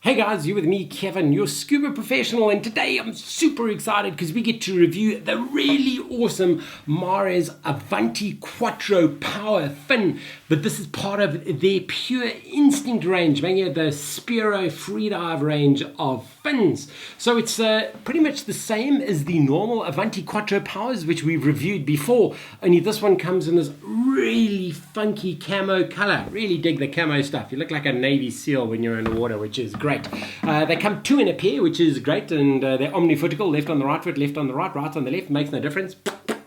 Hey guys, you're with me, Kevin, your scuba professional, and today I'm super excited because we get to review the really awesome Mares Avanti Quattro Power fin. But this is part of their Pure Instinct range, making it the Spiro Freedive range of fins. So it's pretty much the same as the normal Avanti Quattro Powers, which we've reviewed before, only this one comes in this really funky camo color. Really dig the camo stuff. You look like a Navy SEAL when you're in the water, which is great. They come two in a pair, which is great, and they're omnifootical, left on the right foot, left on the right on the left, makes no difference.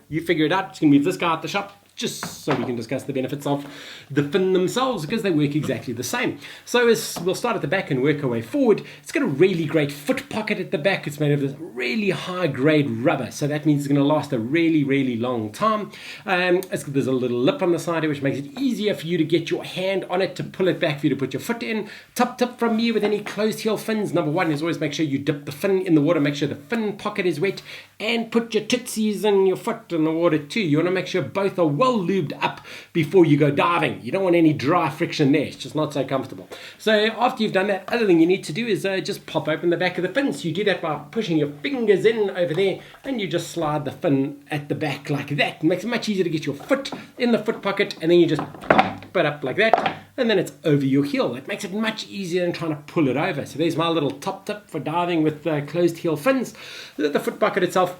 You figure it out. Just going to move this guy out the shop, just so we can discuss the benefits of the fin themselves, because they work exactly the same. So we'll start at the back and work our way forward. It's got a really great foot pocket at the back. It's made of this really high grade rubber, so that means it's going to last a really, really long time. There's a little lip on the side here, which makes it easier for you to get your hand on it, to pull it back for you to put your foot in. Top tip from me with any closed heel fins, number one is always make sure you dip the fin in the water, make sure the fin pocket is wet, and put your tootsies and your foot in the water too. You want to make sure both are well lubed up before you go diving. You don't want any dry friction there. It's just not so comfortable. So after you've done that, other thing you need to do is just pop open the back of the fin. So you do that by pushing your fingers in over there, and you just slide the fin at the back like that. It makes it much easier to get your foot in the foot pocket, and then you just pop it up like that, and then it's over your heel. It makes it much easier than trying to pull it over. So there's my little top tip for diving with closed heel fins. The foot pocket itself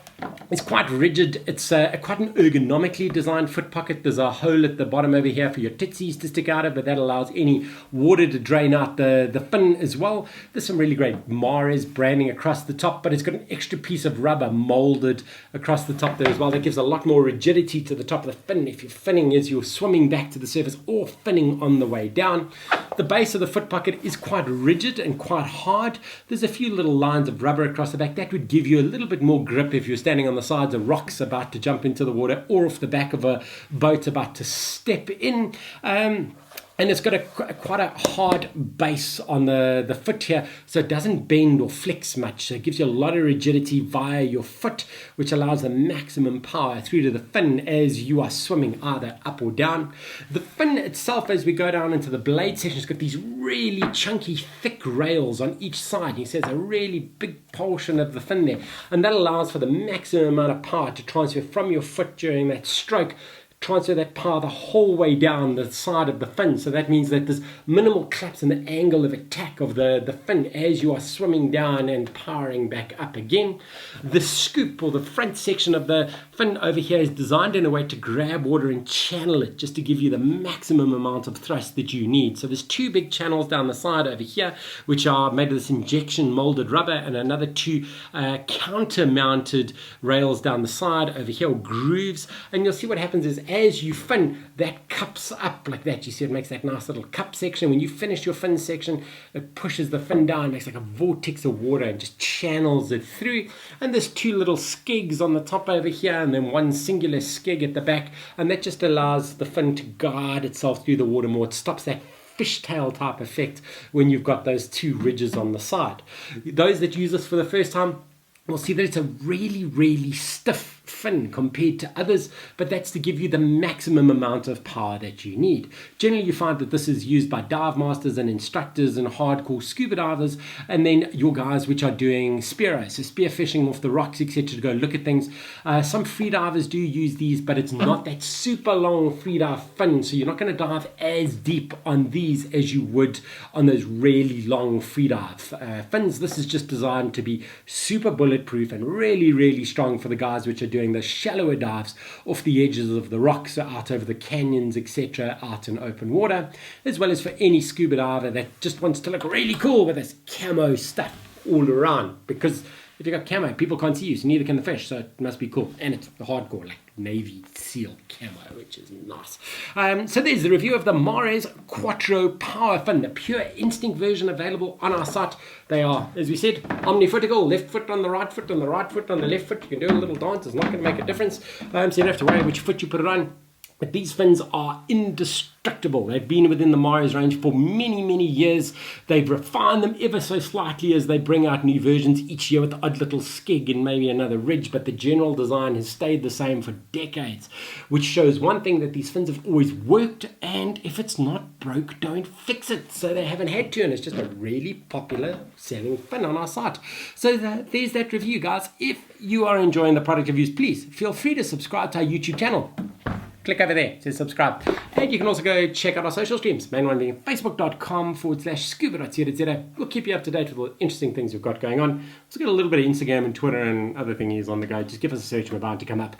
is quite rigid. It's quite an ergonomically designed foot pocket. There's a hole at the bottom over here for your tootsies to stick out of, but that allows any water to drain out the fin as well. There's some really great Mares branding across the top, but it's got an extra piece of rubber molded across the top there as well. That gives a lot more rigidity to the top of the fin if you're finning as you're swimming back to the surface or finning on the way down. The base of the foot pocket is quite rigid and quite hard. There's a few little lines of rubber across the back. That would give you a little bit more grip if you're standing on the sides of rocks about to jump into the water, or off the back of a boat about to step in. And it's got quite a hard base on the foot here, so it doesn't bend or flex much. So it gives you a lot of rigidity via your foot, which allows the maximum power through to the fin as you are swimming either up or down. The fin itself, as we go down into the blade section, has got these really chunky, thick rails on each side. You see there's a really big portion of the fin there, and that allows for the maximum amount of power to transfer from your foot during that stroke. Transfer that power the whole way down the side of the fin. So that means that there's minimal collapse in the angle of attack of the fin as you are swimming down and powering back up again. The scoop, or the front section of the fin over here, is designed in a way to grab water and channel it, just to give you the maximum amount of thrust that you need. So there's two big channels down the side over here, which are made of this injection molded rubber, and another two counter-mounted rails down the side over here, or grooves. And you'll see what happens is, as you fin, that cups up like that. You see it makes that nice little cup section. When you finish your fin section, it pushes the fin down, makes like a vortex of water, and just channels it through. And there's two little skegs on the top over here, and then one singular skeg at the back, and that just allows the fin to guide itself through the water more. It stops that fishtail type effect when you've got those two ridges on the side. Those that use this for the first time will see that it's a really, really stiff fin compared to others, but that's to give you the maximum amount of power that you need. Generally, you find that this is used by dive masters and instructors and hardcore scuba divers, and then your guys which are doing Spiro, so spearfishing off the rocks, etc., to go look at things. Some free divers do use these, but it's not that super long free dive fin, so you're not going to dive as deep on these as you would on those really long free dive fins. This is just designed to be super bulletproof and really, really strong for the guys which are doing the shallower dives off the edges of the rocks, so out over the canyons, etc., out in open water, as well as for any scuba diver that just wants to look really cool with this camo stuff all around. Because if you got camo, people can't see you, so neither can the fish, so it must be cool. And it's hardcore, like Navy SEAL camo, which is nice. So there's the review of the Mares Quattro Power fin, the Pure Instinct version, available on our site. They are, as we said, omnifootical, left foot on the right foot, on the right foot on the left foot. You can do a little dance, it's not going to make a difference. So you don't have to worry which foot you put it on. But these fins are indestructible. They've been within the Mari's range for many, many years. They've refined them ever so slightly as they bring out new versions each year with the odd little skeg and maybe another ridge, but the general design has stayed the same for decades, which shows one thing, that these fins have always worked, and if it's not broke, don't fix it. So they haven't had to, and it's just a really popular selling fin on our site. So there's that review, guys. If you are enjoying the product reviews, please feel free to subscribe to our YouTube channel. Click over there to subscribe. And you can also go check out our social streams. Main one being facebook.com/scuba.co.za. We'll keep you up to date with all the interesting things we've got going on. Also got a little bit of Instagram and Twitter and other thingies on the go. Just give us a search and we're bound to come up.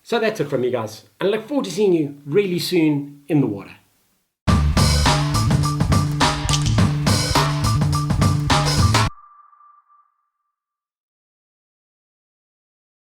So that's it from me, guys. And I look forward to seeing you really soon in the water.